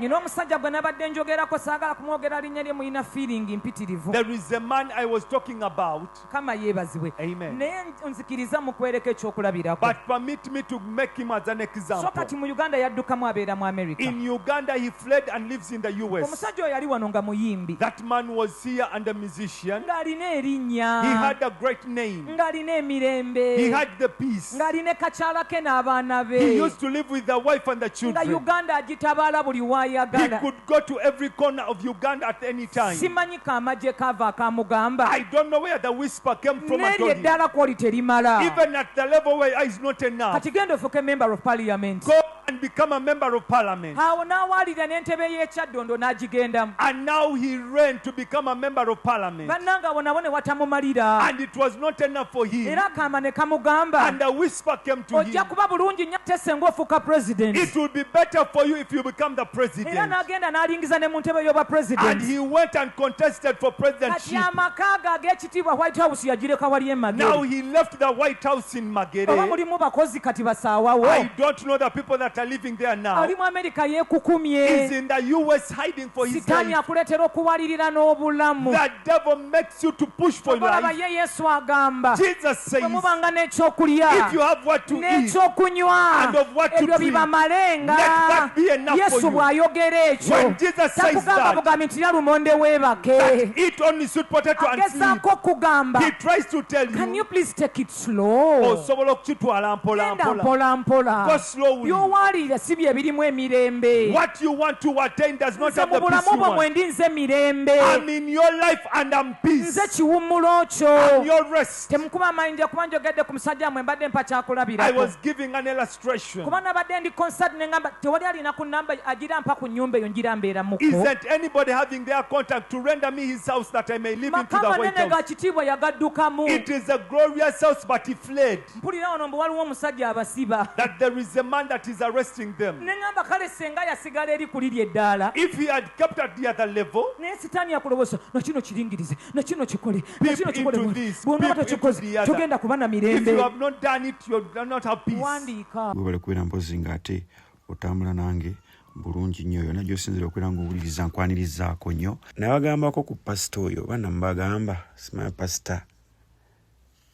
You know, musajja gwe nabadde njogerako saagala kumwogera linnya lye muyina feeling mpitirivu. There is a man I was talking about. Kama yeebazibwe. Amen. Naye nzikiriza mu kwereka ekyokulabirako. But permit me to make him as an example. So kati mu Uganda yaddukamu abeera mu America. In Uganda he fled and lives in the US. Omusajja oyo yali wano nga muyimbi. That man was here and a musician. Ng'alina erinnya. He had a great name. Ng'alina emirembe. He had the peace. Ng'alina kakyala ke n'abaana be. He used to live with the wife and the children. Nga Uganda agitabaala buli waayagala. He could go to every corner of Uganda at any time. Simanyi kaamagye kava akamugamba. I don't know where the whisper came from. Neryo eddala kwoli terimala. Even at the level where is not enough. Kati genda ofuuke member of parliament. Go and become a member of parliament. Awo n'awaalira n'entebe y'ekyaddondo n'agigendamu. And now he ran to become a member of parliament. Bannanga awo nabo ne watamumalira. And it was not enough for him. Era akaama ne kamugamba. And the whisper came to him. Ojja kuba bulungi nnyo ate senga ofuuka president. It will be better for you if you become the president. Era n'agenda n'alingiza ne mu ntebe y'obwa president. And he went and contested for presidency. Kati amaka ge ag'ekitiibwa White House yagireka wali e Magere. Now he left the White House in Magere. Oba mulimu bakozi kati basaawawo. I don't know the people that are living there now. Ali mu America yeekukumye. He's in the US hiding for his Sitaani life. akuleetera okuwalirira n'obulamu. The devil makes you to push for your Obalaba life. ye Yesu agamba. Jesus says, Bwe mubanga n'ekyokulya. if you have what to eat n'ekyokunywa. and of what to ebyo drink, bibamalenga. let that be enough for Yesu you. bw'ayogera ekyo. When Jesus says takugamba that, bugambi nti ya lumonde weebake. that eat only sweet potato and sleep, Agezaako okugamba. he tries to tell Can you you, please take it slow? osobola okukitwala mpola Genda mpola. mpola mpola. Go slowly. By'owaalira si bye birimu emirembe. What you want to attain does not Nze have mu the peace bulamu you bwo mwe want. ndi nze mirembe. I'm in your life and I'm peace. Nze kiwummulo kyo. I'm your rest. Temukuba amayinja kuba njogedde ku musajja mwe mbadde mpa I kyakulabirako. was giving an illustration. Kuba nabadde ndi concert ne ngamba tewali alina ku namba agira mpa ku nnyumba eyo ngira mbeeramuko. Isn't anybody having their contact to render me his house that I may live into the Makama White nene ga House? kitiibwa yagaddukamu. It is a glorious house, but he fled. Mpulira wano mbu waliwo omusajja abasiba. That there is a man that is arresting them. Ne ngamba kale senga yasigala eri ku liri eddaala. If he had kept at the other level, Naye sitaani yakulowooza nakino kiringirize nakino kikole peep nakino kikole into bwe. this, bw'onaba peep into tokikoze the other. togenda kuba na If mirembe. you have not done it, you do not have peace. Wandiika. Bwebale kubeera mpozi ng'ate otambula nange bulungi nnyo yonna gy'osinzira okubeera ng'owuliriza nkwanirizaako nnyo. Nabagambako ku pasita oyo bana mbagamba simanya pasita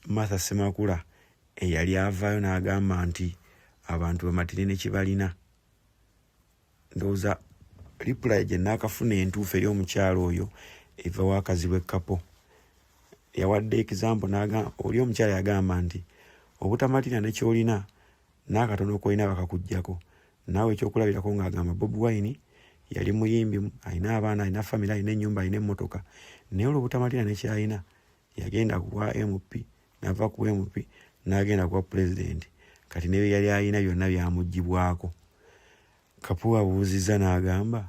Martha Semakula eyali avaayo n'agamba nti abantu bamatire ne kibalina. Ndowooza reply gye naakafuna entuufu eri omukyalo oyo eva w'akazibu ekkapo. Yawadde example n'agamba oli omukyala yagamba nti obutamatira ne kyolina n'akatono kolina bakakuggyako. Naawe ekyokulabirako ng'agamba Bobi Wine yali muyimbi, alina abaana, alina family, alina ennyumba, alina emmotoka. Naye olwo obutamatira ne kyalina yagenda kuwa MP, n'ava ku MP n'agenda kuwa president. Kati ne yali alina byonna byamuggyibwako. Kapuwa abuuzizza n'agamba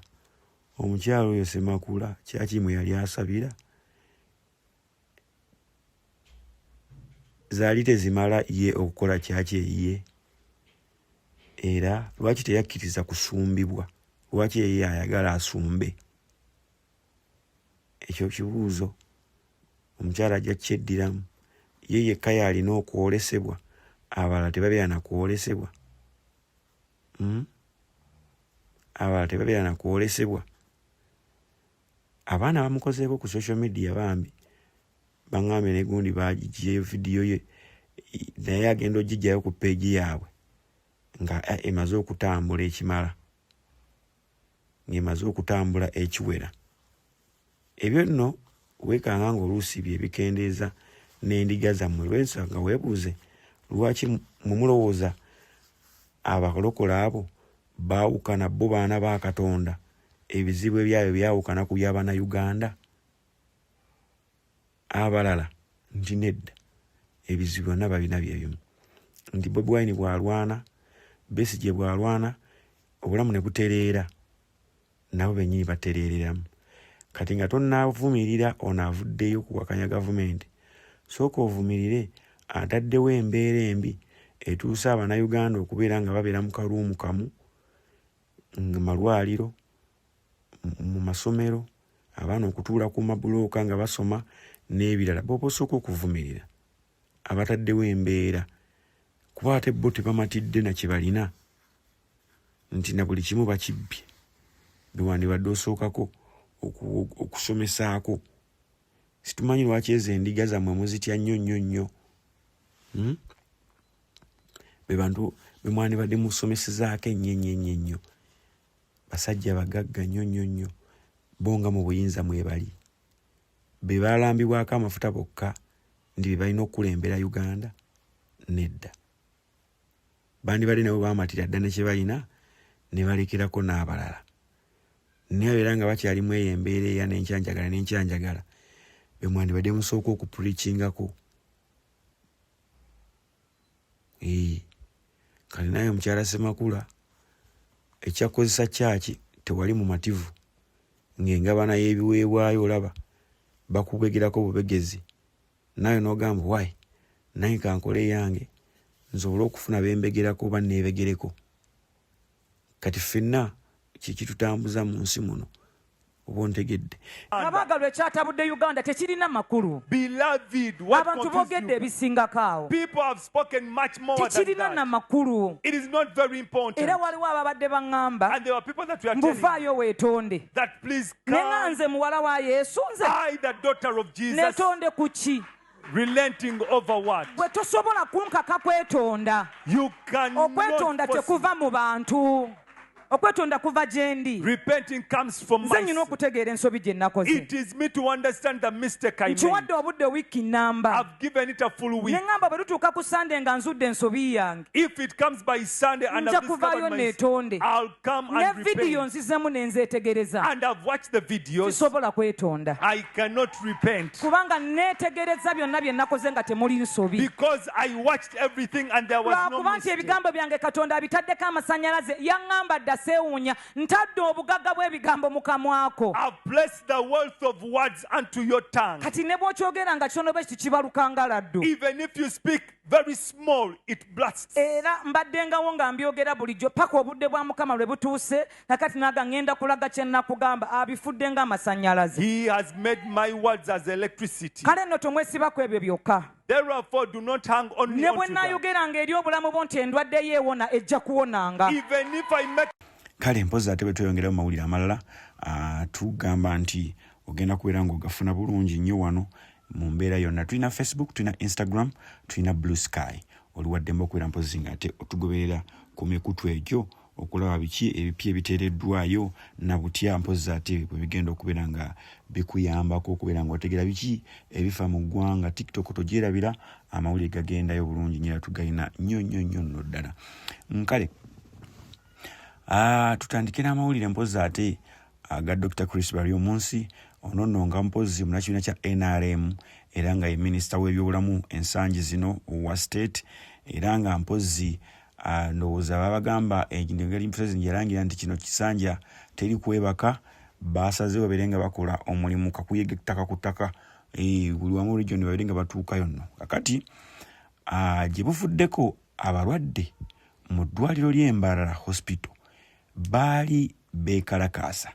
omukyalo oyo Semakula kyaki mwe yali asabira zaali tezimala ye okukola kyaki eyiye. Era lwaki teyakkiriza kusumbibwa? Lwaki ye ayagala asumbe? Ekyo kibuuzo omukyala ajja kyeddiramu. Ye yekka yalina okwolesebwa, abalala tebabeera na kwolesebwa. Abalala tebabeera na kwolesebwa. Abaana bamukozeeko ku social media bambi baŋŋambye ne gundi bagiggyeyo vidiyo ye naye agenda ogijjayo ku peegi yaabwe nga emaze okutambula ekimala, ng'emaze okutambula ekiwera. Ebyo nno weekanga ng'oluusi bye bikendeeza n'endiga zammwe lwensanga weebuuze lwaki mumulowooza abalokola abo baawukana bo baana ba Katonda, ebizibu ebyabyo byawukana ku by'abaana Uganda. Abalala nti nedda ebizibu byonna balina byebimu. Nti Bobi Wine bw'alwana, Besigye bw'alwana, obulamu ne butereera, nabo bennyini batereereramu. Kati nga tonnaavumirira ono avuddeyo kuwakanya gavumenti, sooka ovumirire ataddewo embeera embi etuusa Abannayuganda okubeera nga babeera mu kaluumu kamu, mu malwaliro, mu masomero, abaana okutuula ku mabulooka nga basoma n'ebirala. Bw'oba osooka okuvumirira abataddewo embeera, kuba ate bo tebamatidde na kye balina nti na buli kimu bakibbye, bewandibadde osookako okusomesaako. Situmanyi lwaki ezo endiga zammwe muzitya nnyo. Be bantu be mwandibadde musomesezaako ennyo. Basajja bagagga nnyo bonga mu buyinza mwebali. Be balambibwako amafuta bokka ndi be balina okukulembera Uganda nedda. Bandibadde nabo baamatira dda ne kye balina ne balekerako n'abalala. Naye era nga bakyalimu eyo embeera eya n'enkyanjagala be mwandibadde musooka okupuliikingako. Kale naye omukyala Ssemakula ekyakozesa kyaki tewali mu mativu ng'engabana y'ebiweebwayo olaba bakubegerako bubegezi naye n'ogamba wayi naye kankole yange nsobole okufuna bembegerako banneebegereko. Kati ffenna kiki tutambuza mu nsi muno oba ontegedde. Abaagalwa ekyatabudde Uganda tekirina makulu. Beloved, what Abantu boogedde ebisingako awo. people have spoken much more than Tekirina na that. makulu. It is not very important. Era waliwo ababadde baŋŋamba And there were people that were telling mbufaayo weetonde. that please Ne nga come. nze muwala wa Yesu nze I, the daughter of Jesus, neetonde ku ki? relenting over what? Bwe tosobola kunkaka kwetonda. You cannot Okwetonda tekuva mu bantu. Okwetonda kuva gye ndi. Repenting comes from Nze nyina myself. okutegeera ensobi gye nakoze. It is me to understand the mistake I made. Nkiwadde obudde wiiki nnamba. I've given it a full week. Ne ŋŋamba bwe lutuuka ku Sande nga nzudde ensobi yange. If it comes by Sunday and Nja I've discovered kuvaayo my neetonde. I'll come Ne and vidiyo repent. nzizemu ne nzeetegereza. And I've watched the videos. Sisobola kwetonda. I cannot repent Kubanga neetegereza byonna bye nakoze nga temuli nsobi. because I watched everything and there was no Lwakuba nti mistake. ebigambo byange Katonda abitaddeko amasannyalaze yaŋŋamba dda seewuunya ntadde obugagga bw'ebigambo mu kamwako. I've placed the wealth of words unto your tongue. Kati ne bw'okyogera nga kitono bwe kiti kibaluka nga laddu. Even if you speak very small, it blasts. Era mbaddengawo nga mbyogera bulijjo paka obudde bwa Mukama lwe butuuse nakati naga ngenda kulaga kye nnakugamba abifudde ng'amasannyalaze. He has made my words as electricity. Kale nno tomwesibako ebyo byokka. Therefore, do not hang only Ne bwe on to that. naayogeranga eri obulamu bwo nti endwadde yeewona ejja kuwonanga. Even if I make Kale mpozi ate bwe tweyongera mu mawulire amalala tugamba nti ogenda kubeera ng'ogafuna bulungi nnyo wano mu mbeera yonna. Tulina Facebook, tulina Instagram, tulina Blue Sky. Oluwaddemba okubeera mpozi nga ate otugoberera ku mikutu egyo okulaba biki ebipya ebiteereddwayo na butya mpozi ate bwe bigenda okubeera nga bikuyambako okubeera ng'otegeera biki ebifa mu ggwanga. TikTok togyerabira, amawulire gagendayo bulungi nnyo tugayina nnyo nno ddala. Nkale tutandikira amawulire mpozi ate aga Dr. Chris Baryomunsi ono nno nga mpozi munakibiina kya NRM era nga ye minisita w'ebyobulamu ensangi zino wa state era nga mpozi ndowooza babagamba engeri mpozi yalangira nti kino kisanja teri kwebaka basazeewo babeere nga bakola omulimu kakuyega ttaka ku ttaka buli wamu region babeere nga batuukayo nno. Kakati gye bufuddeko abalwadde mu ddwaliro ly'Embarara Hospital baali beekalakaasa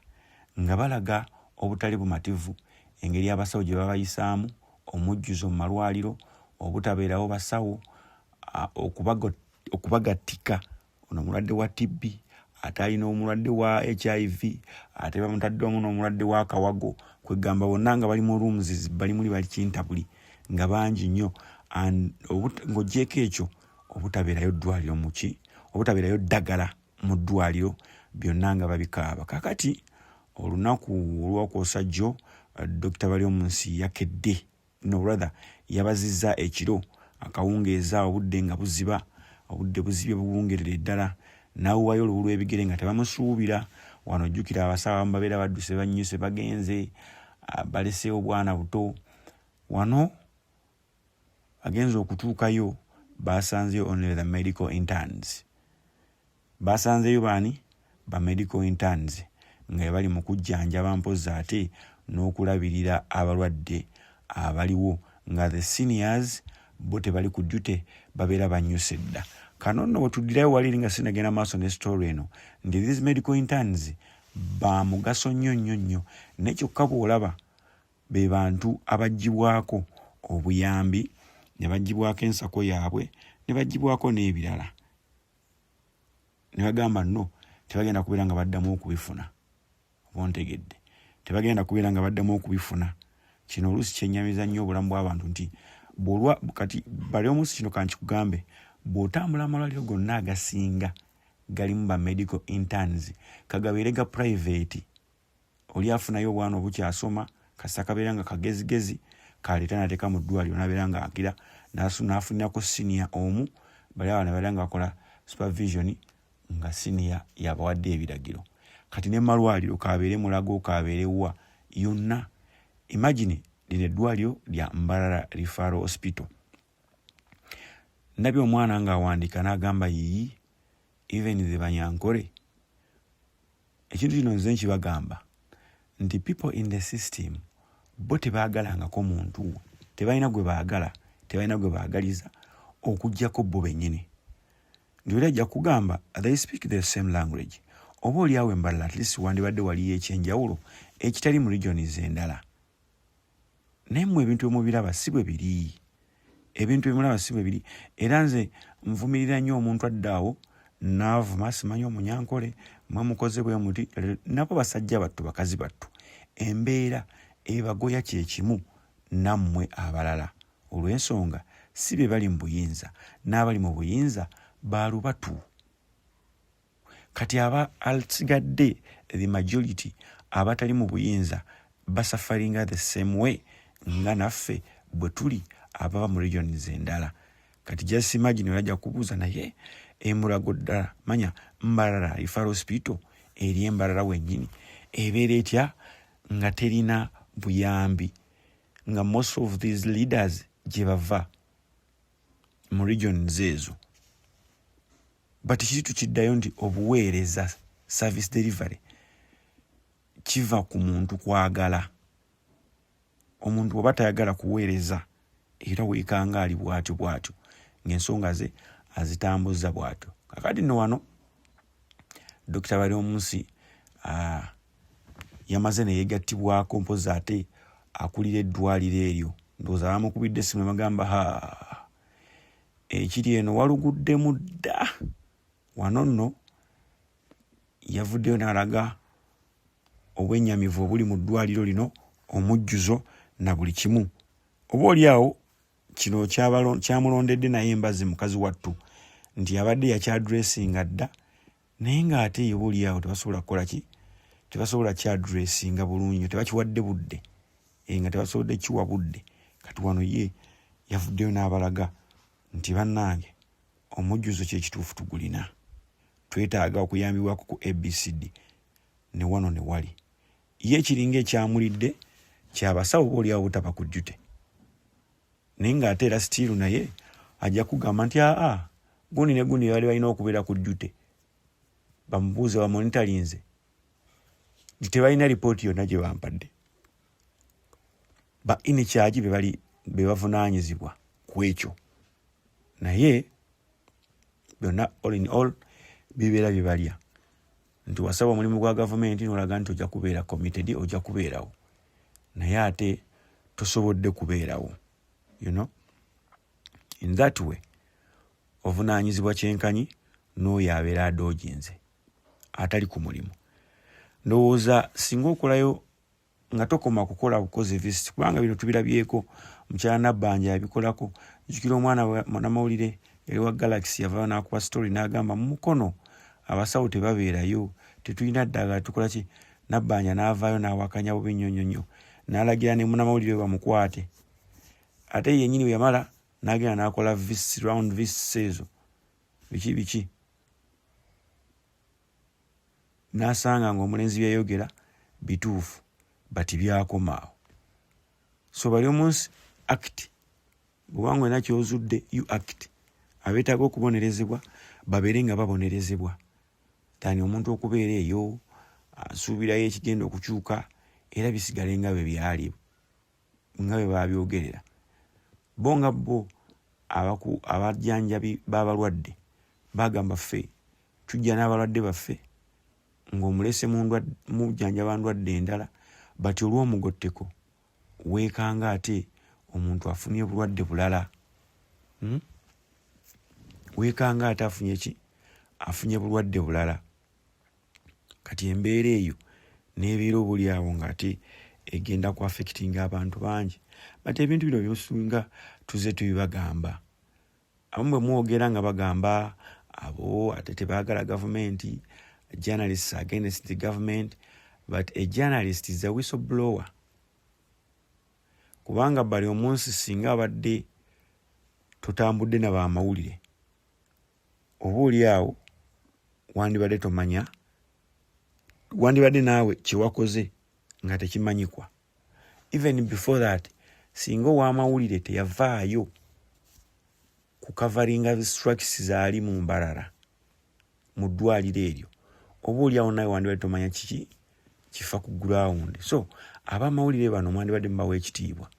nga balaga obutali bumativu engeri abasawo gye babayisaamu omujjuzo mu malwaliro obutabeerawo basawo okubagattika ono omulwadde wa TB ate alina omulwadde wa HIV ate bamutadde wamu n'omulwadde wa kawago kwegamba bonna nga bali mu rooms bali muli bali kintabuli nga bangi nnyo ng'oggyeko ekyo obutabeerayo ddwaliro muki obutabeerayo ddagala mu ddwaliro byonna nga babikaaba. Kakati olunaku olwokwosa jjo Dr. Baryomunsi yakedde yabazizza ekiro akawungeeza obudde nga buziba obudde buzibye buwungerere ddala n'awuwayo olubu lw'ebigere nga tebamusuubira wano. Ojjukira abasawo abamu babeera badduse bannyuse bagenze baleseewo obwana buto wano agenza okutuukayo basanzeyo only the medical interns. Basanzeyo baani ba medical interns nga bali mu kujjanjaba mpozi ate n'okulabirira abalwadde abaliwo nga the seniors bo tebali ku duty babeera bannyuse dda. Kano nno bwe tuddirayo wali nga sinagenda maaso ne story eno nti these medical interns ba mugaso nnyo nekyokka bw'olaba be bantu abaggyibwako obuyambi ne baggyibwako ensako yaabwe ne baggyibwako n'ebirala ne bagamba nno tebagenda kubeera nga baddamu okubifuna. bontegedde tebagenda kubeera nga baddemu okubifuna. Kino oluusi kyennyamiza nnyo obulamu bw'abantu nti kati bali omunsi kino kankikugambe bw'otambula amalwaliro gonna agasinga galimu ba medical interns kagabeere ga private oli afunayo obwana obukyasoma kasa kabeera nga kagezigezi kaleeta nateeka mu ddwaliro nabeera nga agira n'afunirako senior omu bali awo nabeera nga bakola supervision nga senior yabawadde ebiragiro. Kati ne malwaliro kabeere Mulago kabeere wa yonna. Imagine lino eddwaliro lya Mbarara Referral Hospital. Ndabye omwana nga awandiika n'agamba yiyi even the Banyankole. Ekintu kino nze nkibagamba nti people in the system bo tebaagalangako muntu tebalina gwe baagala tebalina gwe baagaliza okuggyako bo bennyini. Nti ajja kugamba they speak the same language. Oba oli awo Mbarara at least wandibadde waliyo ekyenjawulo ekitali mu regions endala. Naye mmwe ebintu ebimubiraba si bwe biri. Ebintu ebimulaba si bwe biri. Era nze nvumirira nnyo omuntu addaawo n'avuma simanyi Omunyankole mwe mukoze bwe muti nabo basajja battu bakazi battu. Embeera ebagoya kye kimu nammwe abalala. Olw'ensonga si be bali mu buyinza n'abali mu buyinza baalubatu. Kati aba alsigadde the majority abatali mu buyinza basafaringa the same way nga naffe bwe tuli ababa mu regions endala. Kati just imagine olajja kubuuza naye Mulago ddala manya Mbarara Referral Hospital eri Mbarara wennyini ebeera etya nga terina buyambi nga most of these leaders gye bava mu regions ezo. But kitu kiddayo nti obuweereza service delivery kiva ku muntu kwagala. Omuntu bw'aba tayagala kuweereza era weekanga ali bw'atyo ng'ensonga ze azitambuza bw'atyo. Kakati nno wano Dr. Bali omunsi yamaze ne yeegattibwako mpozi ate akulira eddwaliro eryo. Ndowooza bamukubidde essimu bagamba ekiri eno waluguddemu dda. Wano nno yavuddeyo n'alaga obwennyamivu obuli mu ddwaliro lino, omujjuzo na buli kimu. Oba oli awo kino kyamulondedde naye embazi mukazi wattu nti abadde yakyadressinga dda naye ng'ate ye oli awo tebasobola kukola ki? Tebasobola kyadressinga bulungi, tebakiwadde budde nga tebasobodde kiwa budde. Kati wano ye yavuddeyo n'abalaga nti bannange omujjuzo kye kituufu tugulina. Twetaaga okuyambibwako ku ABCD ne wano ne wali. Ye ekiringa ekyamulidde kyabasawo oli awo butaba ku jjute. Naye ng'ate era stiiru naye ajja kugamba nti gundi ne gundi bali balina okubeera ku jjute. Bamubuuze bamonitalinze nti tebalina lipooti yonna gye bampadde. Ba in charge be bavunaanyizibwa ku ekyo. Naye byonna all in all bibeera bye balya. Nti wasaba omulimu gwa gavumenti n'olaga nti ojja kubeera committed, ojja kubeerawo. Naye ate tosobodde kubeerawo. You know? In that way, ovunaanyizibwa kyenkanyi n'oyo abeera adooginze atali ku mulimu. Ndowooza singa okolayo nga tokoma kukola bukozi visit kubanga bino tubirabyeko mukyala Nabbanja yabikolako. Jjukira omwana namawulire yali wa Galaxy yavaayo n'akuba story n'agamba mu mukono abasawo tebabeerayo tetulina ddagala tukola ki? Nabbanja n'avaayo n'awakanya bubi nnyo n'alagira ne munamawulire bamukwate. Ate yennyini we yamala n'agenda n'akola round visits ezo biki n'asanga ng'omulenzi byayogera bituufu bati byakomaawo. So bali omunsi act bw'obanga olina ky'ozudde you act. Abeetaaga okubonerezebwa babeere nga babonerezebwa. Tani omuntu okubeera eyo asuubirayo ekigenda okukyuka era bisigale nga bwe byali nga bwe babyogerera. Bo nga bo abajjanjabi b'abalwadde bagamba ffe tujja n'abalwadde baffe ng'omulese mujjanjaba ndwadde endala bati olw'omugotteko weekanga ate omuntu afunye obulwadde bulala. Weekanga ate afunye ki? Afunye bulwadde bulala. Kati embeera eyo n'ebeera obuli awo ng'ate egenda ku affectinga abantu bangi. But ebintu bino byosinga tuze tubibagamba. Abamu bwe mwogera nga bagamba abo ate tebaagala gavumenti, journalists against the government, but a journalist is a whistleblower. Kubanga bali omunsi singa abadde tutambudde na bamawulire, oba oli awo wandibadde tomanya, wandibadde naawe kyewakoze nga tekimanyikwa. Even before that, singa ow'amawulire teyavaayo kukavaringa strikes zaali mu Mbarara mu ddwaliro eryo, oba oli awo nawe wandibadde tomanya kiki kifa ku ground. So abamawulire bano mwandibadde mubawa ekitiibwa.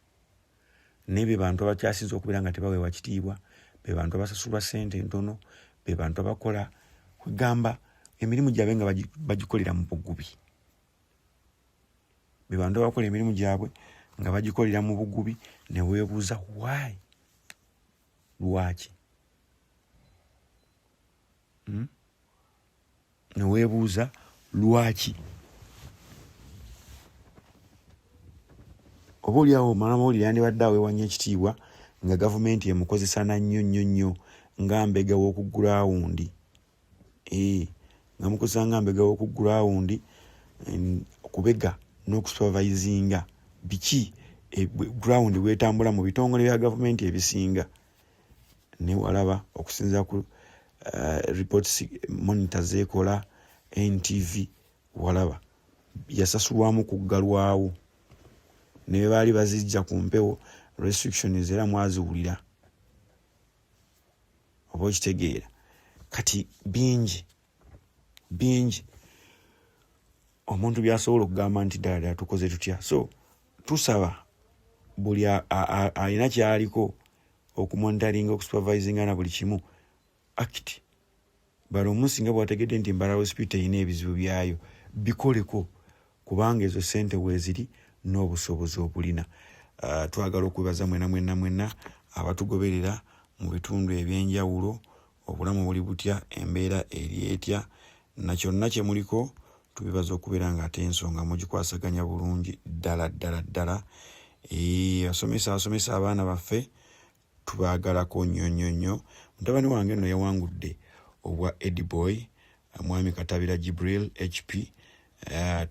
Nebe bantu abakyasinza okubeera nga tebaweebwa kitiibwa, be bantu abasasulwa ssente ntono, be bantu abakola kwegamba emirimu gyabwe nga bagikolera mu bugubi. Be bantu abakola emirimu gyabwe nga bagikolera mu bugubi, ne weebuuza why? Lwaki? Ne weebuuza lwaki? Oba oli awo mawulire yandibadde aweewanya ekitiibwa nga gavumenti emukozesa na nnyo nga mbega w'oku gurawundi. Nga mukozesa nga mbega w'oku gurawundi okubega n'okusupervisinga biki ground bwetambula mu bitongole bya gavumenti ebisinga. Ne walaba okusinza ku reports monitor zeekola NTV, walaba yasasulwamu kuggalwawo. Ne baali bazijja ku mpewo restrictions era mwaziwulira. Oba okitegeera. Kati bingi omuntu byasobola okugamba nti ddala tukoze tutya. So tusaba buli alina kyaliko okumonitaringa, okusupervisinga na buli kimu act. Bali omunsi nga bwategedde nti Mbarara hospital erina ebizibu byayo, bikoleko kubanga ezo ssente weeziri n'obusobozi obulina. Twagala okwebaza mwena abatugoberera mu bitundu ebyenjawulo. Obulamu buli butya, embeera eri etya, na kyonna kye muliko tubibaza okubeera nga ate ensonga mugikwasaganya bulungi ddala. Abasomesa abaana baffe tubaagalako nnyo. Mutabani wange nno yawangudde obwa Ediboy, mwami Katabira Jibril HP.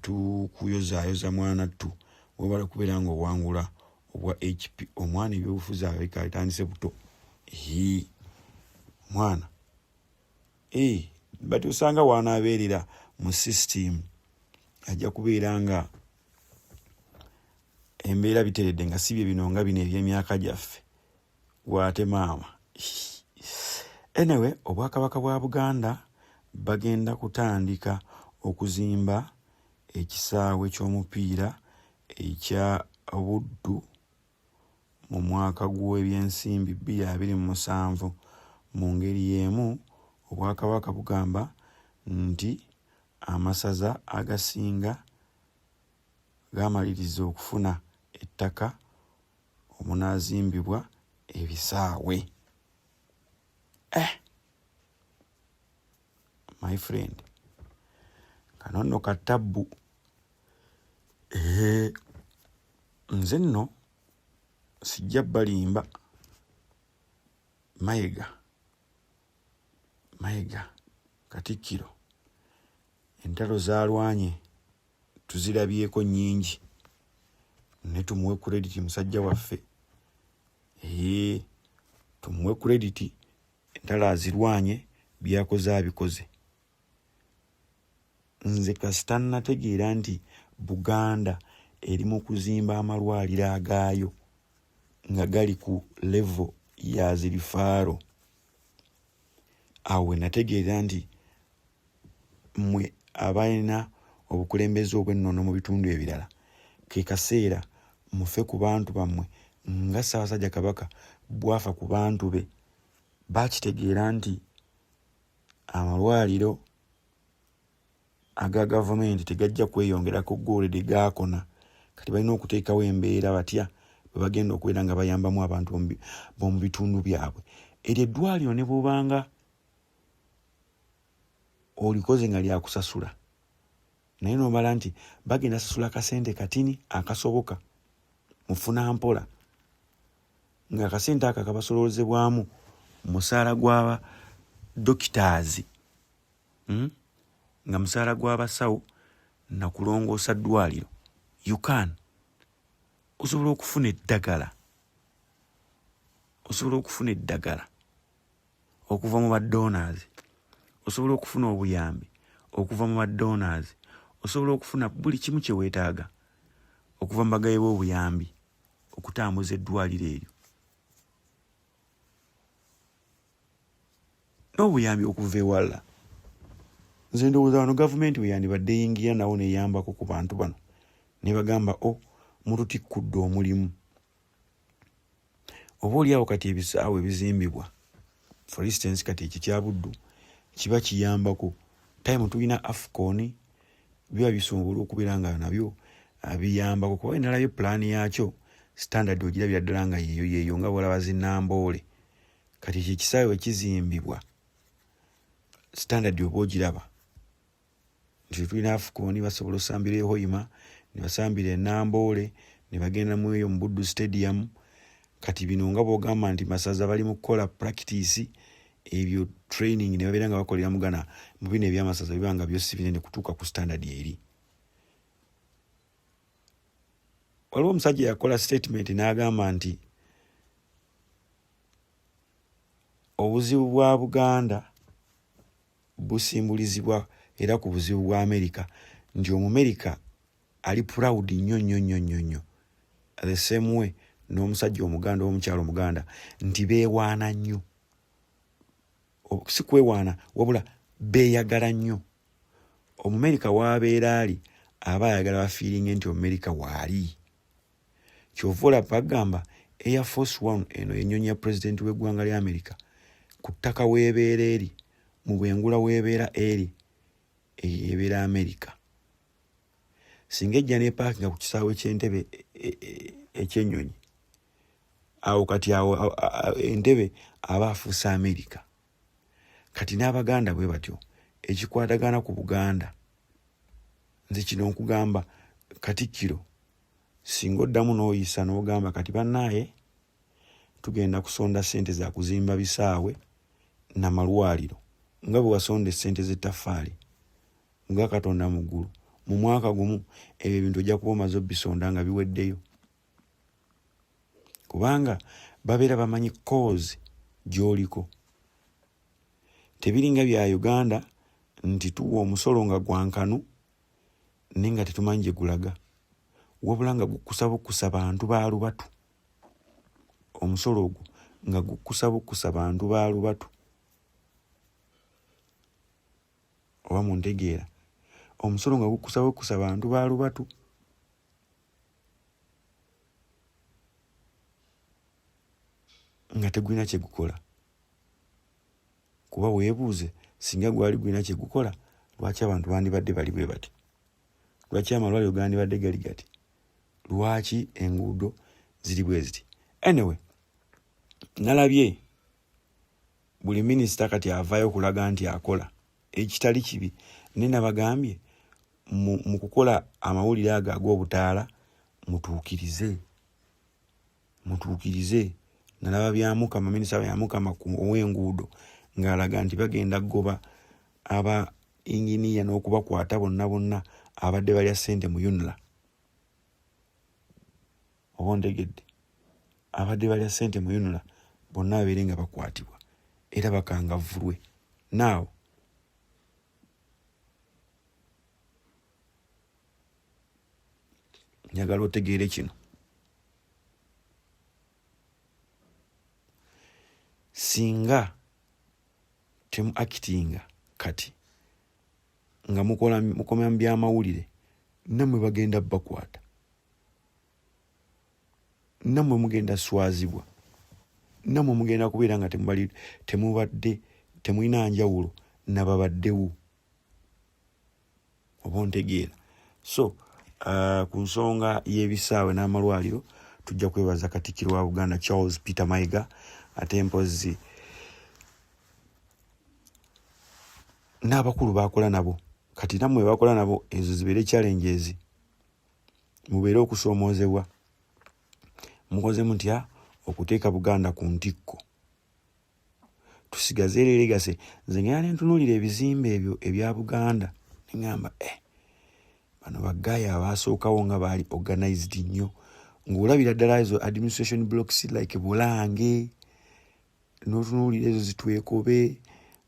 Tukuyozaayoza mwana tu webala kubeera nga owangula obwa HP. Omwana ebyobufuzi abika atandise buto. Mwana batusanga wanaabeerera mu system ajja kubeera nga embeera biteredde nga si bye bino nga bino eby'emyaka gyaffe waate maama. Anyway, Obwakabaka bwa Buganda bagenda kutandika okuzimba ekisaawe ky'omupiira ekya Buddu mu mwaka gw'ebyensimbi 2027. Mu ngeri y'emu Obwakabaka bugamba nti amasaza agasinga gamaliriza okufuna ettaka omunaazimbibwa ebisaawe. My friend, kano nno katabbu. Nze nno sijja balimba Mayiga Katikkiro entalo zalwanye tuzirabyeko nnyingi, ne tumuwe credit musajja waffe. Tumuwe credit, entalo azirwanye, byakoze abikoze. Nze kasita nategeera nti Buganda eri mu kuzimba amalwaliro agaayo nga gali ku level ya zirifaaro. Awe nategeera nti mmwe abalina obukulembeze obw'ennono mu bitundu ebirala ke kaseera mufe ku bantu bammwe nga Ssaabasajja Kabaka bwafa ku bantu be. Bakitegeera nti amalwaliro aga gavumenti tegajja kweyongerako goolede gaakona. Kati balina okuteekawo embeera batya bwe bagenda okubeera nga bayambamu abantu b'omu bitundu byabwe. Eryo eddwaliro ne bw'obanga olikoze nga lyakusasula naye nomala nti bagenda sasula akasente katini akasoboka mufuna mpola nga akasente aka kabasolozebwamu musaala gw'aba doctors nga musaala gw'abasawo nakulongoosa ddwaliro you can osobola okufuna eddagala okuva mu badonors, osobola okufuna obuyambi okuva mu badonors, osobola okufuna buli kimu kye weetaaga okuva mu bagaye b'obuyambi okutambuza eddwaliro eryo n'obuyambi okuva ewala. Nze ndowooza wano gavumenti bwe yandibadde yingira nawo neyambako ku bantu bano ne bagamba mututikkudde omulimu. Oba oliawo kati ebisaawe ebizimbibwa for instance kati ekyo kya Buddu kiba kiyambako time tulina AFCON biba bisobola okubeera nga nabyo abiyambako kuba nalayo pulaani yakyo standard ogirabira ddala nga yeeyo nga bwolaba zinnamboole kati ekyo ekisaawe ekizimbibwa standard oba ogiraba nti tulina AFCON basobola osambira e Hoima ne basambira e Namboole ne bagenda mu eyo mu Buddu Stadium. Kati bino nga bw'ogamba nti masaza bali mu kukola practice ebyo training ne babeera nga bakolera mugana mu bino ebyamasaza biba nga byosi binene kutuuka ku standard eri. Waliwo omusajja yakola statement n'agamba nti obuzibu bwa Buganda busimbulizibwa era ku buzibu bwa America nti Omumerika ali proud nnyo the same way n'omusajja Omuganda omukyalo Omuganda nti beewaana nnyo, si kwewaana wabula beeyagala nnyo. Omumerika w'abeera ali aba ayagala bafiiringe nti Omumerika waali. Kyova olaba bagamba Air Force One eno ennyonyi ya pulezidenti w'eggwanga lya Amerika ku ttaka weebeera eri mu bwengula weebeera eri ebeera Amerika. Singa ejja n'epaakinga ku kisaawe ky'entebe ekyennyonyi awo kati awo entebe aba afuuse Amerika. Kati n'Abaganda bwe batyo ekikwatagana ku Buganda nze kino nkugamba Katikkiro singa oddamu n'oyisa n'ogamba kati bannaaye tugenda kusonda ssente za kuzimba bisaawe n'amalwaliro nga bwe wasonda ssente z'ettaffaali nga Katonda mu ggulu mu mwaka gumu ebyo ebintu ojja kuba omaze obbisonda nga biweddeyo kubanga babeera bamanyi cause gy'oliko. Tebiringa bya Uganda nti tuwa omusolo nga gwankanu naye nga tetumanyi gye gulaga wabula nga gukusabukusa bantu ba Lubatu. Omusolo ogwo nga gukusabukusa bantu ba Lubatu oba muntegeera omusolo nga gukusabukusa bantu ba Lubatu. Nga tegulina kye gukola kuba weebuuze singa gwali gulina kye gukola lwaki abantu bandibadde bali bwe bati, lwaki amalwaliro gandibadde gali gati, lwaki enguudo ziri bwe ziti. Anyway, nalabye buli minisita kati avaayo okulaga nti akola ekitali kibi naye nabagambye mu kukola amawulire ago ag'obutaala mutuukirize. Nalaba byamuka minisita byamukama ku ow'enguudo ng'alaga nti bagenda kugoba aba inginiya n'okubakwata bonna abadde balya ssente mu UNRA. Oba ontegedde abadde balya ssente mu UNRA bonna babeere nga bakwatibwa era bakangavvulwe. Naawe njagala otegeere kino. Singa temu akitinga kati nga mukomya mu byamawulire nammwe bagenda bakwata, nammwe mugenda swazibwa, nammwe mugenda kubeera nga temulina njawulo nababaddewo. Oba ontegeera. So ku nsonga y'ebisaawe n'amalwaliro tujja kwebaza Katikkiro wa Buganda Charles Peter Mayiga ate mpozi n'abakulu bakola nabo kati namwe bakola nabo ezo zibeere challenges mubeere okusoomoozebwa mukoze mutya okuteeka Buganda ku ntikko tusigaze legacy nze ngenda ntunulira ebizimbe ebyo ebya Buganda ngamba bano bagaya abasookawo nga baali organized nnyo ng'olabira ddala ezo administration blocks like Bulange n'otunuulira ezo Zitwekobe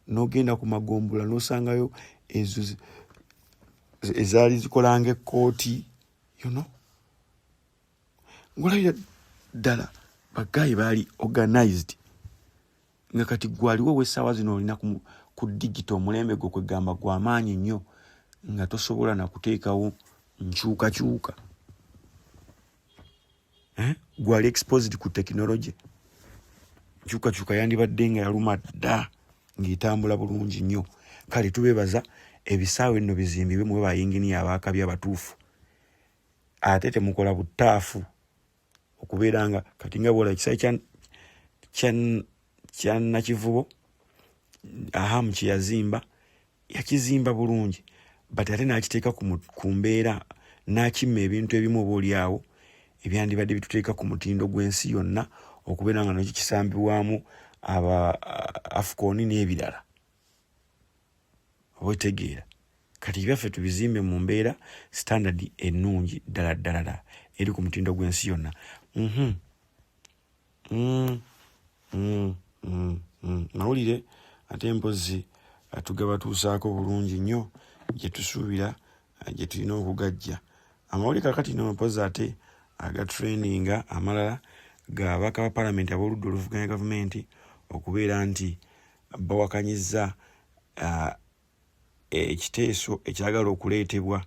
n'ogenda ku Magombula n'osangayo ezo ezaali zikolanga ekkooti ng'olabira ddala bagayi baali organized nga kati gwaliwo w'essaawa zino olina ku digital omulembe gwo kwegamba gw'amaanyi nnyo nga tosobola na kuteekawo nkyukakyuka gwali exposed ku technology nkyukakyuka yandibadde nga yaluma dda ng'etambula bulungi nnyo kale tubeebaza ebisaawe nno bizimbibwe mwe bayinginiya abaakabi abatuufu ate temukola butaafu okubeera nga kati nga bwola ekisaawe kya Nakivubo Ahamu kye yazimba yakizimba bulungi but ate n'akiteeka ku mbeera n'akimma ebintu ebimu oba oliawo ebyandibadde bituteeka ku mutindo gw'ensi yonna okubeera nga nakyo kisambibwamu aba Afcon n'ebirala otegeera kati byaffe tubizimbe mu mbeera standard ennungi ddala eri ku mutindo gw'ensi yonna mawulire ate mpozi atugaba tuusaako bulungi nnyo gye tusuubira gye tulina okugajja amawulire kakati no mpozi ate aga training amalala ga ababaka ba palamenti ab'oludda oluvuganya gavumenti okubeera nti bawakanyizza ekiteeso ekyagala okuleetebwa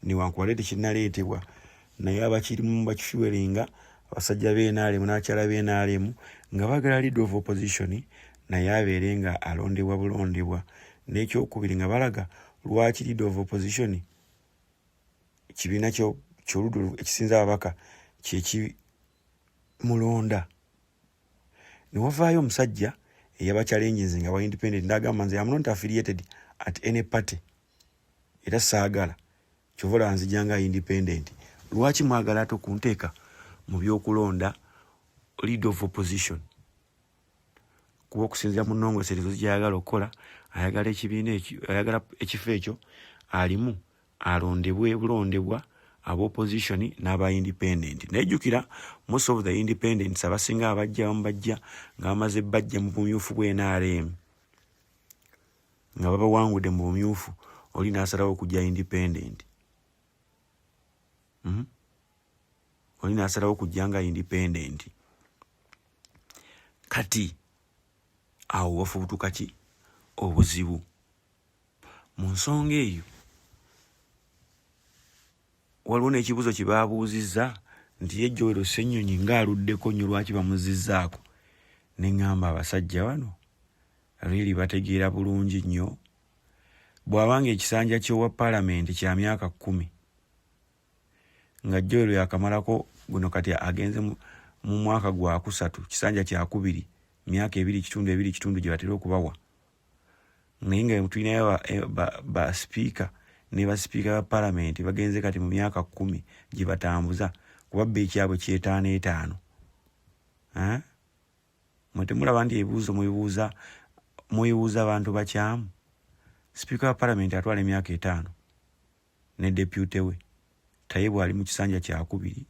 newankubadde tekinnaleetebwa naye abakirimu bakifiweringa abasajja b'NRM n'abakyala b'NRM nga bagala leader of opposition naye abeere nga alondebwa bulondebwa n'ekyokubiri nga balaga lwaki leader of opposition ekibiina ky'oludda ekisinza ababaka kyekimulonda newavaayo omusajja eyaba challenges nga wa independent n'agamba nze am not affiliated at any party era saagala kyovola nzijanga independent lwaki mwagala ate okunteeka mu byokulonda leader of opposition kuba okusinzira mu nnongoserezo gyayagala okukola ayagala ekibiina ayagala ekifo ekyo alimu alondebwe bulondebwa ab'opposition n'aba independent nejjukira most of the independents abasinga abajja bajja nga bamaze bajja mu bumyufu bw'NRM nga babawangudde mu bumyufu oli n'asalawo okujja independent oli n'asalawo okujja nga independent kati awo wafubutuka ki obuzibu mu nsonga eyo waliwo n'ekibuzo kye baabuuzizza nti ye Joel Ssenyonyi ng'aluddeko nnyo lwaki bamuzizzaako ne ŋŋamba abasajja bano really bategeera bulungi nnyo bw'abanga ekisanja ky'owa palamenti kya myaka 10 nga Joel yakamalako guno kati agenze mu mwaka gwa 3 kisanja kya 2 myaka 2.2 gye batera okubawa naye nga tulinayo ba speaker ne ba speaker ba palamenti bagenze kati mu myaka 10 gye batambuza kuba bbe ekyabwe ky'etaano mutemulaba nti ebibuuzo muyibuuza abantu bakyamu speaker wa palamenti atwala emyaka 5 ne deputy we taye bw'ali mu kisanja kya 2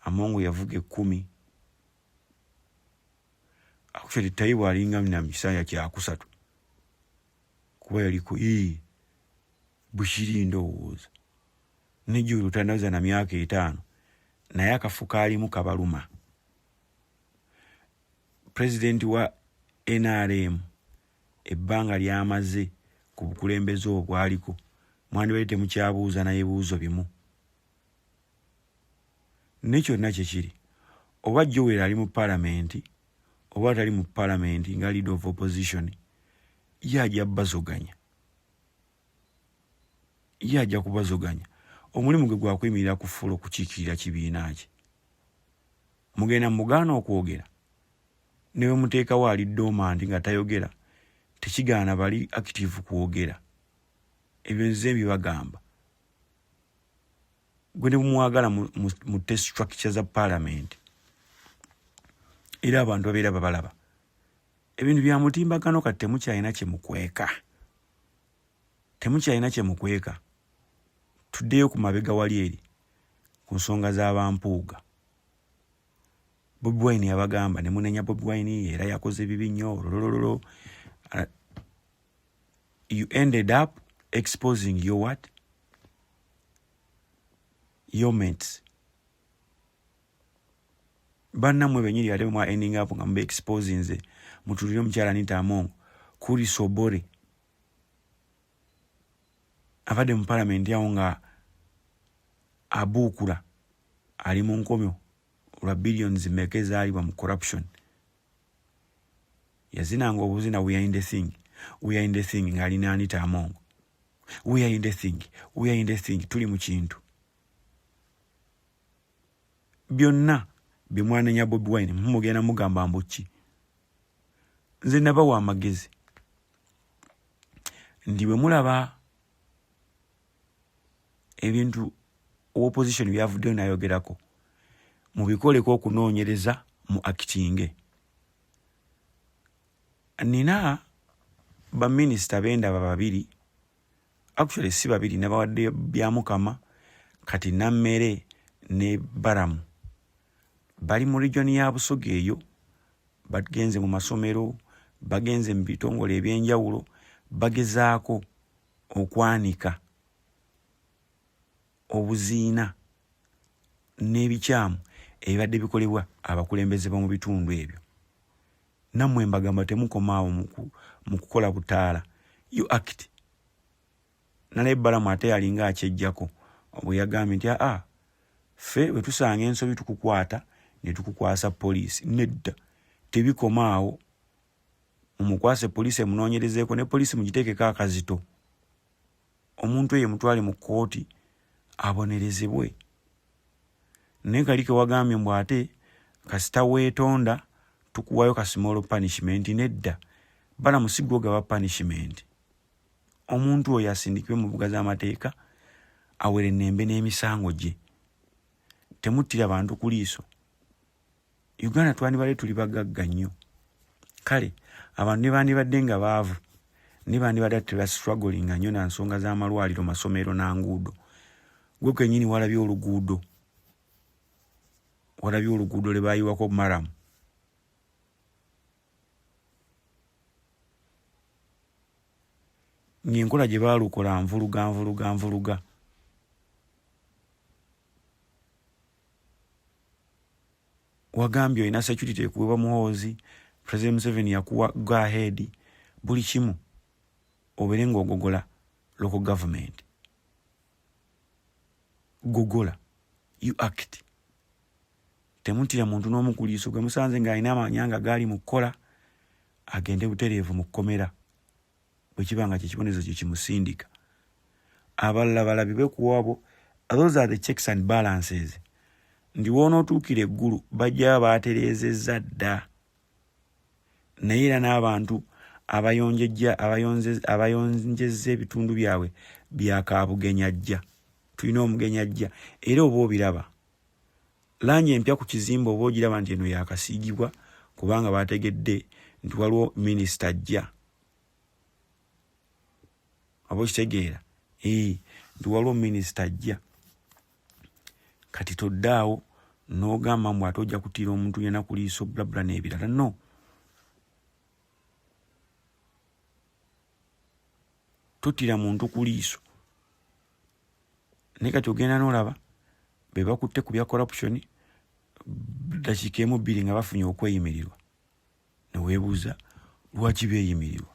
Amongo yavuga 10 actually taye bw'alinga mu kisanja kya 3 kuba yali ku bushiri ndowooza nejjo lutanaza na myaka 5 naye akafuka alimu kabaluma president wa NRM ebbanga lyamaze ku bukulembeze obwaliko mwandibadde temukyabuuza naye buuzo bimu nekyo nakyo kiri oba Joel ali mu palamenti oba tali mu palamenti nga leader of opposition yajja bazoganya yajja kubazoganya omulimu gwe gwakuyimirira ku fulo kukiikirira kibiina kye mugenda mugaana okwogera newe muteekawo ali dormant nga tayogera tekigaana bali active kwogera. Ebyo nze bibagamba. Gwe ne bumwagala mu test structure za parliament era abantu babeera babalaba. Ebintu bya mutimbagano kati temukyalina kye mukweka. Temukyalina kye mukweka. Tuddeyo ku mabega wali eri ku nsonga z'abampuuga. Bobi Wine yabagamba ne munenya Bobi Wine era yakoze bibi nnyo. You ended up exposing your what? Your mates. Bannamwe benyiri ate mwa ending up nga mbe exposing nze mutulire omukyala Anita Among kuli Sobore avadde mu parliament yawo nga abuukula ali mu nkomyo olwa billions mmeka ezaalibwa mu corruption. Yazinanga obuzina we are in the thing. We are in the thing ng'alina Anita Among. We are in the thing. We are in the thing. Tuli mu kintu. Byonna bye mwanenya Bobi Wine mugenda mugamba mbuki. Nze nabawa amagezi. Ndiwe mulaba ebintu opposition byavuddeyo nayogerako. Mubikoleko okunoonyereza mu acting. Nina ba minister benda babiri. Actually si babiri nabawadde bya Mukama kati Nammere ne Baramu. Bali mu region ya Busoga eyo bagenze mu masomero, bagenze mu bitongole ebyenjawulo, bagezaako okwanika obuziina n'ebikyamu ebibadde bikolebwa abakulembeze mu bitundu ebyo. Nammwe mbagamba temukomaawo mu kukola butaala. You act. Nale Baramu ate yalinga akyejjako obwe yagambye nti ffe bwe tusanga ensobi tukukwata ne tukukwasa poliisi. Nedda tebikomaawo. Mumukwase poliisi emunoonyerezeeko ne poliisi mugiteekeko akazito. Omuntu eyo mutwale mu kkooti abonerezebwe. Naye kalike wagambye mbu ate kasita weetonda tukuwayo ka small punishment. Nedda Baramu si gwe gaba punishment. Omuntu oyo asindikibwe mu mbuga z'amateeka awere ennembe n'emisango gye. Temuttira bantu ku liiso. Uganda twandibadde tuli bagagga nnyo. Kale abantu ne bandibadde nga baavu ne bandibadde teba struggling nnyo na nsonga z'amalwaliro, masomero n'anguudo. Gwe kennyini walabye oluguudo. Walabye oluguudo lwe baayiwako Maramu. Ng'enkola gye baalukola nvuluga. Wagambye olina security ekuweebwa Muhoozi, President Museveni yakuwa go ahead, buli kimu obeere ng'ogogola local government. Gogola. You act. Temutira muntu n'omu ku liiso gwe musanze ng'alina amanyanga gaali mu kukola agende butereevu mu kkomera. Bwe kiba nga kyekibonezo kye kimusindika. Abalala balabibwe ku abo. Those are the checks and balances. Ndi wonootuukira eggulu bajja baatereezezza dda. Naye era n'abantu abayonjezza ebitundu byabwe byakaabugenyajja. Tulina omuganyajja era oba obiraba. Langi empya ku kizimba oba ogiraba nti eno yakasiigibwa kubanga baategedde nti waliwo minisita ajja. Abo kitegeera. Nti waliwo minisita ajja. Kati toddaawo n'ogamba mbu ate ojja kutiira omuntu yenna ku liiso bulabula n'ebirala. No. Totira muntu ku liiso. Naye kati ogenda n'olaba be bakutte ku bya corruption ddakiika emu bbiri nga bafunye okweyimirirwa. Ne weebuuza lwaki beeyimirirwa.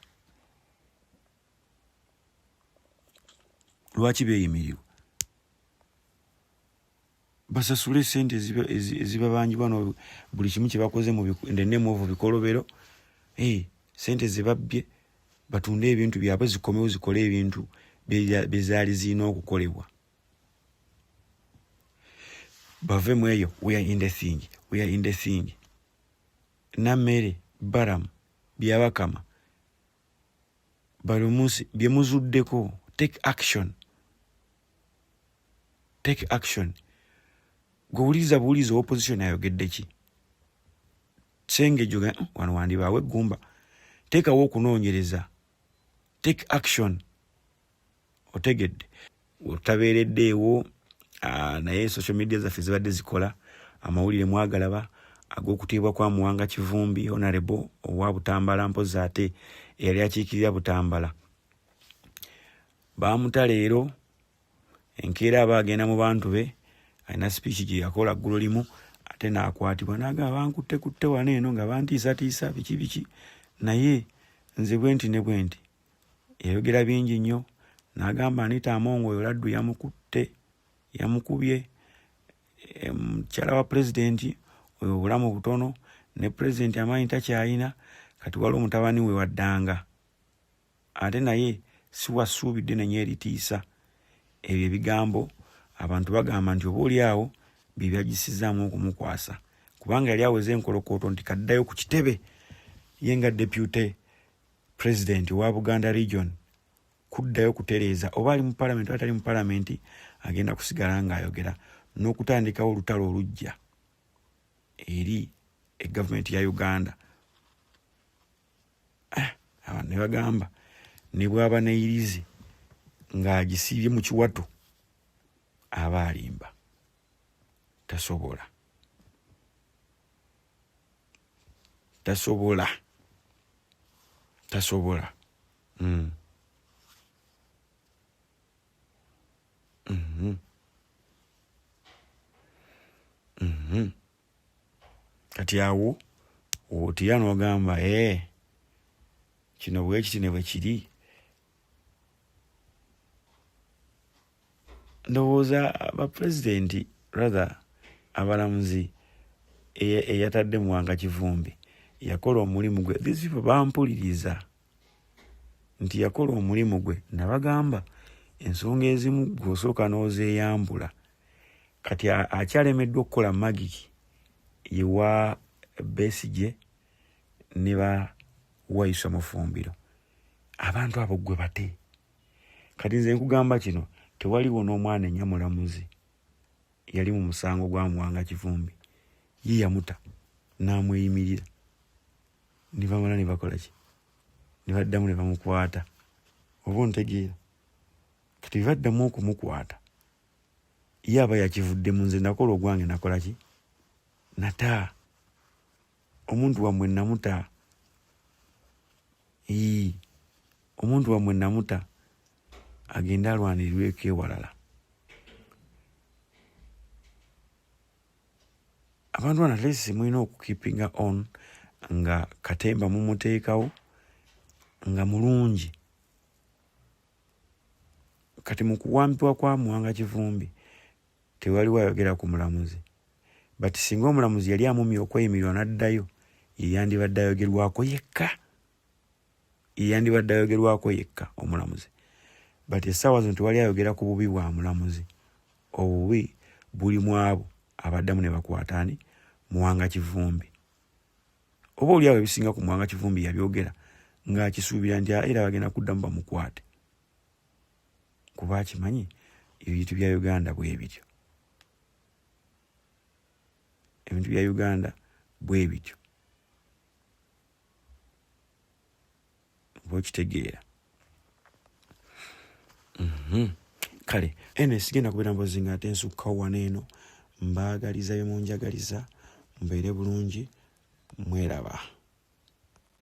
Lwaki beeyimirirwa? Basasule sente ezibabangibwa buli kimu kye bakoze mu ndennemuovu bikolobero. Sente ze babbye batunde ebintu byabwe zikomewo zikole ebintu bye zaali zirina okukolebwa. Bave mu eyo. We are in the thing. We are in the thing. Nammere Balamu byabakama bali munsi bye muzuddeko. Take action. Take action. Gowuliza buuliza opposition ayogedde ki? Senge juga wano wandibaawe gumba. Teekawo okunoonyereza. Take action. Otegedde. Otabeereddeewo naye social media zaffe zibadde zikola amawulire mwagalaba ag'okutiibwa kwa Muwanga Kivumbi Honorable owa Butambala mpozi ate eyali akiikirira Butambala. Baamuta leero enkeera aba agenda mu bantu be alina speech gye yakola ggulo limu ate n'akwatibwa n'agamba bankutte wano eno nga bantiisatiisa biki naye nze bwenti ne bwenti. Yayogera bingi nnyo n'agamba Anita Among oyo laddu yamukubye mukyala wa pulezidenti oyo obulamu butono ne pulezidenti amaanyi takyalina kati waliwo mutabani we waddanga ate naye si wasuubidde nenye eritiisa. Ebyo ebigambo abantu bagamba nti oba oli awo bye byagisizaamu okumukwasa kubanga yali aweze enkolokooto nti kaddayo ku kitebe ye nga deputy president wa Buganda region kuddayo kutereeza oba ali mu parliament atali mu parliament agenda kusigala ng'ayogera n'okutandikawo olutalo olujja eri egavumenti ya Uganda. Abantu ne bagamba ne bw'aba neirizi ng'agisiibye mu kiwato aba alimba. Tasobola. Kati awo otira n'ogamba kino bwekiti ne bwe kiri. Ndowooza abapulezidenti rather abalamuzi eyatadde Muwanga Kivumbi yakola omulimu gwe. These people bampuliriza nti yakola omulimu gwe. Nabagamba ensonga ezimu gw'osooka n'ozeeyambula. Kati akyalemeddwa okukola magiki yewa Besigye ne Wayiso Mufumbiro. Abantu abo gwe bate. Kati nze nkugamba kino tewaliwo n'omwana ennya mulamuzi yali mu musango gwa Muwanga Kivumbi ye yamuta n'amweyimirira ne bamala ne bakola ki ne baddamu ne bamukwata. Oba ontegeera kati baddamu okumukwata ye aba yakivuddemu. Nze nakola ogwange nakola ki nata omuntu wammwe namuta. Omuntu wammwe namuta agenda alwanirirweko ewalala. Abantu bano atlesi mulina okukeepinga on nga Katemba mumuteekawo nga mulungi. Kati mu kuwampibwa kwa Muwanga Kivumbi tewaliwo ayogera ku mulamuzi. But singa omulamuzi yali amumya okweyimirwa n'addayo yeyandibadde ayogerwako yekka omulamuzi. But essaawa zino tewali ayogera ku bubi bwa mulamuzi. Obubi buli mu abo abaddamu ne bakwataani Muwanga Kivumbi. Oba oli awo ebisinga ku Muwanga Kivumbi yabyogera ng'akisuubira nti era bagenda kuddamu bamukwate. Kuba akimanyi ebintu bya Uganda bwe bityo. Ebintu bya Uganda bwe bityo. Bw'okitegeera. Kale ene sigenda kubeera mpozi nga ate nsukkawo wano eno. Mbaagaliza bye munjagaliza. Mbeere bulungi. Mweraba.